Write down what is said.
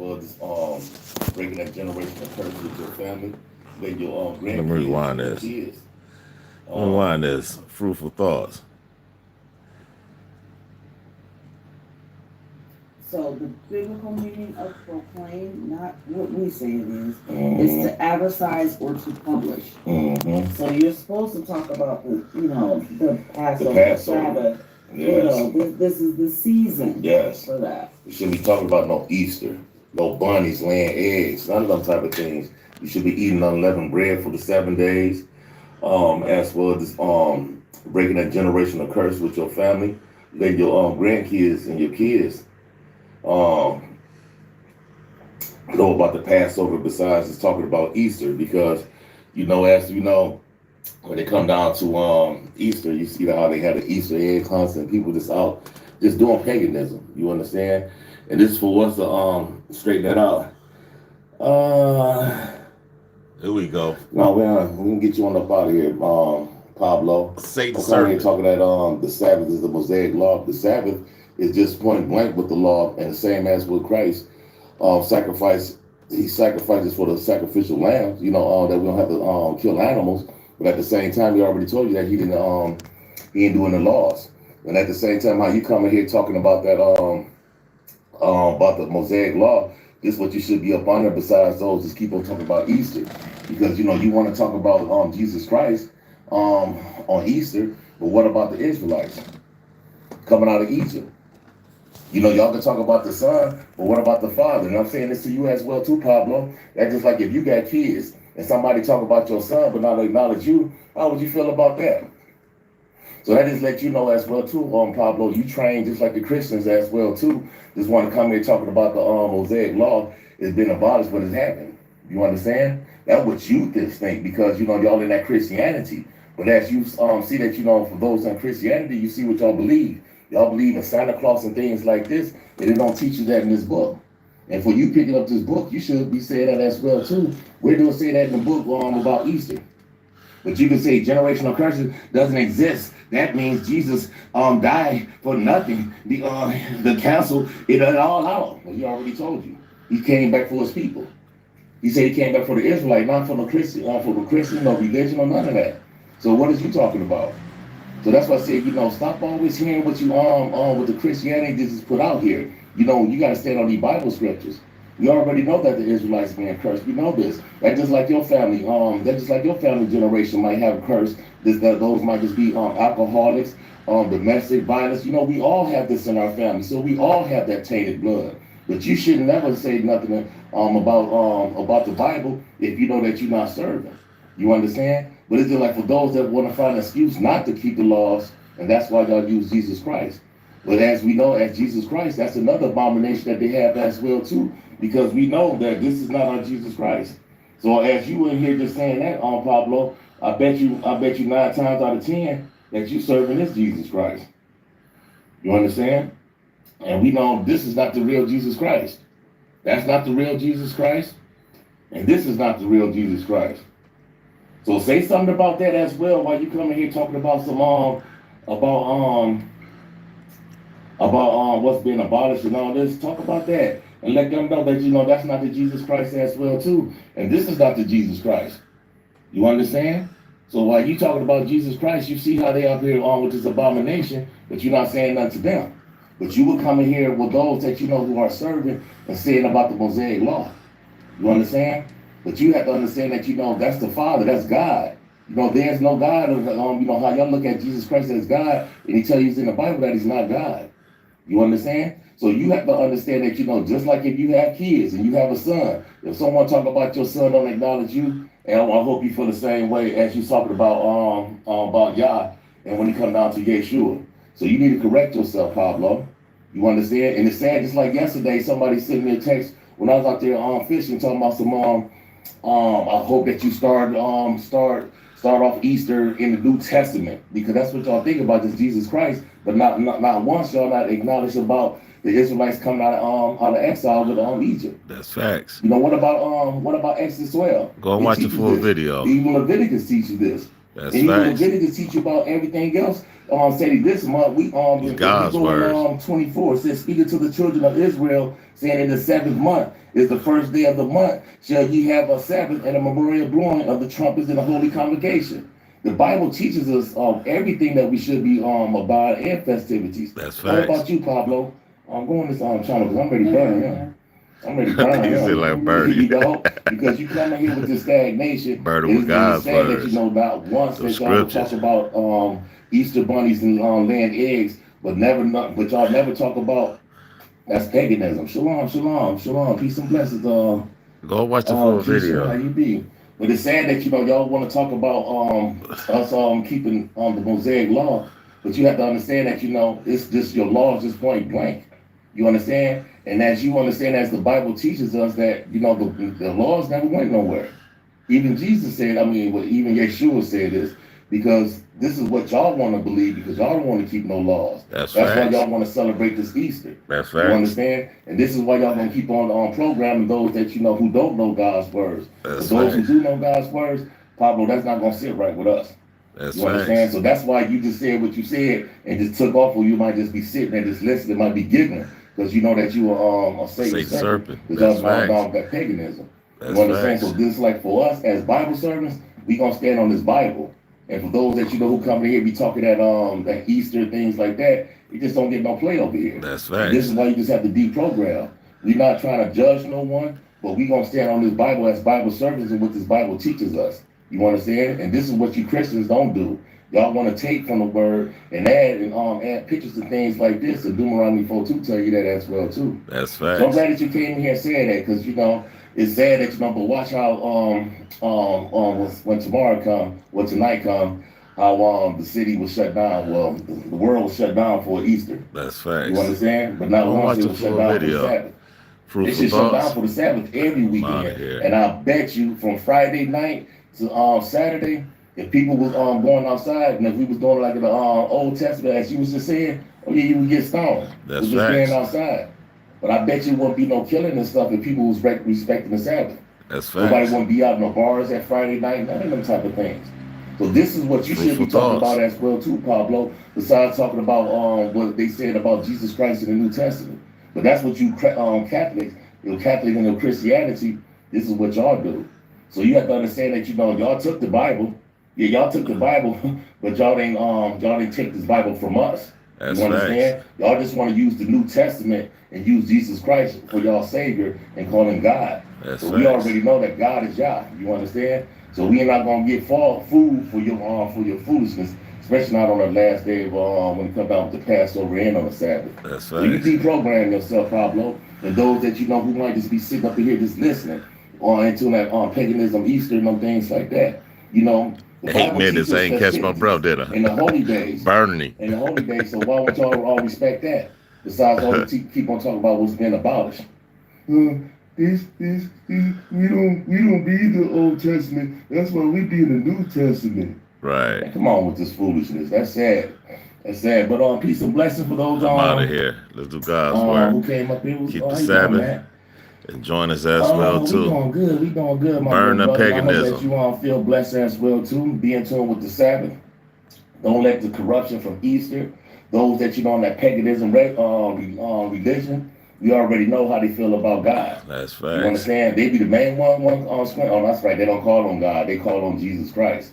well as breaking that generational curse with your family, then your Let me grandkids, rewind your this. kids. Rewind this. Fruitful thoughts. So the biblical meaning of proclaim, not what we say it is to advertise or to publish. So you're supposed to talk about the Passover, Sabbath. Yes. This is the season. Yes. For that. You shouldn't be talking about no Easter, no bunnies laying eggs, none of them type of things. You should be eating unleavened bread for the 7 days, as well as breaking that generational curse with your family, letting your grandkids and your kids know about the Passover besides just talking about Easter, because as you know, when they come down to Easter, you see how they had an Easter egg hunt and people just out just doing paganism. You understand? And this is for us to straighten that out. Here we go. No, we're gonna get you on up out of here, Pablo. Satan servant. Talking that the Sabbath is the Mosaic law. The Sabbath is just point blank with the law, and the same as with Christ. Sacrifice. He sacrifices for the sacrificial lambs. That we don't have to kill animals. But at the same time, he already told you that he ain't doing the laws. And at the same time, how you coming here talking about that about the Mosaic law? This is what you should be up on there. Besides those, just keep on talking about Easter, because you want to talk about Jesus Christ on Easter. But what about the Israelites coming out of Egypt? Y'all can talk about the Son, but what about the Father? And I'm saying this to you as well too, Pablo. That's just like if you got kids and somebody talk about your son but not acknowledge you, how would you feel about that? So that just let you know as well too, Pablo, you train just like the Christians as well too. Just want to come here talking about the Mosaic law is being abolished, but it's happening. You understand? That's what you think, because y'all in that Christianity. But as you see that for those in Christianity, you see what y'all believe. Y'all believe in Santa Claus and things like this, and they don't teach you that in this book. And for you picking up this book, you should be saying that as well too. Where do it say that in the book about Easter? But you can say generational curses doesn't exist. That means Jesus died for nothing. The council, it all out. Well, he already told you. He came back for his people. He said he came back for the Israelite, not for the Christian, or religion or none of that. So what is you talking about? So that's why I said, stop always hearing what you with the Christianity this is put out here. You got to stand on these Bible scriptures. We already know that the Israelites being cursed. We know this. That's just like your family. That's just like your family generation might have a curse. Those might just be alcoholics, domestic violence. We all have this in our family, so we all have that tainted blood. But you should never say nothing about the Bible if you know that you're not serving. You understand? But it's just like for those that want to find an excuse not to keep the laws, and that's why y'all use Jesus Christ. But as we know, as Jesus Christ, that's another abomination that they have as well too, because we know that this is not our Jesus Christ. So as you in here just saying that, Pablo, I bet you 9 times out of 10 that you serving this Jesus Christ. You understand? And we know this is not the real Jesus Christ. That's not the real Jesus Christ, and this is not the real Jesus Christ. So say something about that as well while you coming here talking about some about what's being abolished and all this. Talk about that and let them know that that's not the Jesus Christ as well too, and this is not the Jesus Christ. You understand? So while you talking about Jesus Christ, you see how they up here on with this abomination, but you're not saying nothing to them. But you will come in here with those that who are serving and saying about the Mosaic law. You understand? But you have to understand that that's the Father, that's God. There's no God. How y'all look at Jesus Christ as God, and he tell you in the Bible that he's not God. You understand? So you have to understand that just like if you have kids and you have a son, if someone talk about your son don't acknowledge you, and I hope you feel the same way as you talking about Yah, and when you come down to Yeshua. So you need to correct yourself, Pablo. You understand? And it's sad, just like yesterday, somebody sent me a text when I was out there fishing, talking about some I hope that you start off Easter in the New Testament, because that's what y'all think about, is Jesus Christ, but not once y'all not acknowledge about the Israelites coming out of exile with Egypt. That's facts. What about Exodus 12? Go and watch the full video. Even Leviticus teaches you this. That's and even facts. Leviticus teach you about everything else. Say this month we God's words. 24 says, speaking to the children of Israel, saying in the 7th month, is the first day of the month. Shall ye have a Sabbath and a memorial blowing of the trumpets in the holy congregation. The Bible teaches us everything that we should be about and festivities. That's What facts. about you, Pablo? I'm going this channel because I'm ready to burn him. I'm ready to burn You said him. like Birdie. You know, because you come in here with this stagnation. Birdie with God's sad that words. you know not once The that y'all scriptures. talk about Easter bunnies and laying eggs, but but y'all never talk about that's paganism. Shalom, shalom, shalom. Peace and blessings. Go watch the full Keisha, video. how you be? But it's sad that y'all want to talk about us keeping the Mosaic law, but you have to understand that it's just your law is just point blank. You understand? And as you understand, as the Bible teaches us that the laws never went nowhere. Even Jesus said, even YESHUA said this, because this is what y'all want to believe, because y'all don't want to keep no laws. That's why facts. y'all want to celebrate this Easter. That's You facts. understand? And this is why y'all gonna keep on programming those that who don't know God's words. That's But those facts. who do know God's words, Pablo, that's not gonna sit right with us. That's You understand? facts. So that's why you just said what you said and just took off, or you might just be sitting there just listening, might be giggling, because you know that you are a Satan serpent. That's Because facts. that paganism. That's You understand? facts. So this, like for us as Bible servants, we gonna stand on this Bible. And for those that who come in here be talking that Easter things like that, you just don't get no play over here. That's And this facts. is why you just have to deprogram. We're not trying to judge no one, but we gonna stand on this Bible as Bible servants and what this Bible teaches us. You understand? And this is what you Christians don't do. Y'all want to take from the word and add pictures and things like this. And Deuteronomy 4:2 tell you that as well too. That's So I'm facts. glad that you came in here saying that, because it's sad that but watch how when tomorrow come, when tonight come, how the city was shut down. Well, the world was shut down for Easter. That's You facts. understand? But not Go once watch it the was shut full down for video. the Sabbath. They Fruitful should shut down thoughts. for the Sabbath every I'm outta weekend. here. And I bet you from Friday night to Saturday, if people was going outside, and if we was doing like in the Old Testament, as you was just saying, oh yeah, you would get stoned. That's We're just facts. being outside. But I bet you wouldn't be no killing and stuff if people was respecting the Sabbath. That's Nobody facts. won't be out in the bars at Friday night, none of them type of things. So this is what you should be Fruitful talking thoughts. about as well too, Pablo. Besides talking about what they said about Jesus Christ in the New Testament. But that's what you Catholics, Catholic and your Christianity, this is what y'all do. So you have to understand that y'all took the Bible. Yeah, y'all took the Bible, but y'all didn't take this Bible from us. That's You understand? facts. Y'all just want to use the New Testament and use Jesus Christ for y'all Savior and call him God. That's So we facts. already know that God is Yah. You understand? So we are not gonna get food for your foolishness, especially not on the last day of when it comes down to Passover and on the Sabbath. That's So you facts. deprogram yourself, Pablo, and those that who might just be sitting up here just listening or into that paganism, Easter, and them things like that. The 8 Bible minutes, teaches I ain't catch my festivities breath, did I? in the holy days. Burning. In the holy days, so why would y'all all respect that? Besides all the keep on talking about what's been abolished. We don't be the Old Testament. That's why we be in the New Testament. Right. Man, come on with this foolishness. That's sad. That's sad. But peace and blessings for those I'm out of here. Let's do God's who work. came up here. Keep how the you doing, Sabbath. man? And join us as well, We too. doing good. We doing good, my Burn good the brother. I hope paganism. that you all feel blessed as well too. Be in tune with the Sabbath. Don't let the corruption from Easter, those that on that paganism religion, we already know how they feel about God. That's You facts. understand? They be the main one on screen. Oh, that's right. They don't call on God. They call on Jesus Christ.